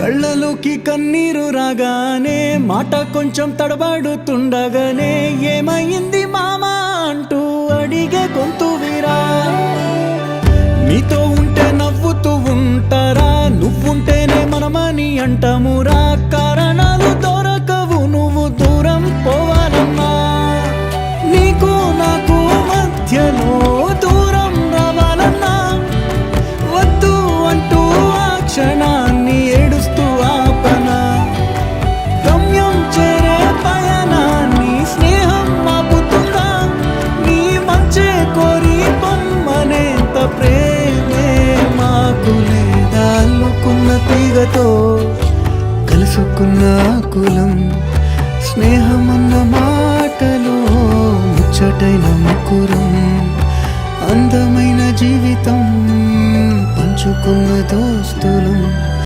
కళ్ళలోకి కన్నీరు రాగానే మాట కొంచెం తడబడుతుండగానే ఏమైంది మామా అంటూ అడిగే గొంతు వీరా. నీతో ఉంటే నవ్వుతూ ఉంటారా, నువ్వుంటేనే మనమని అంటామురా. కారణాలు దొరకవు నువ్వు దూరం పోవాలన్నా, నీకు నాకు మధ్యలో దూరం రావాలన్నా. వద్దు అంటూ ఆ క్షణాన్ని ఏడుస్తూ ఆపనా, గమ్యం చేరే పయనాన్ని స్నేహం ఆపుతుందా. నీ మంచే కోరి పొమ్మనేంత ప్రేమే మాకు లేదా, అల్లుకున్న తీగతో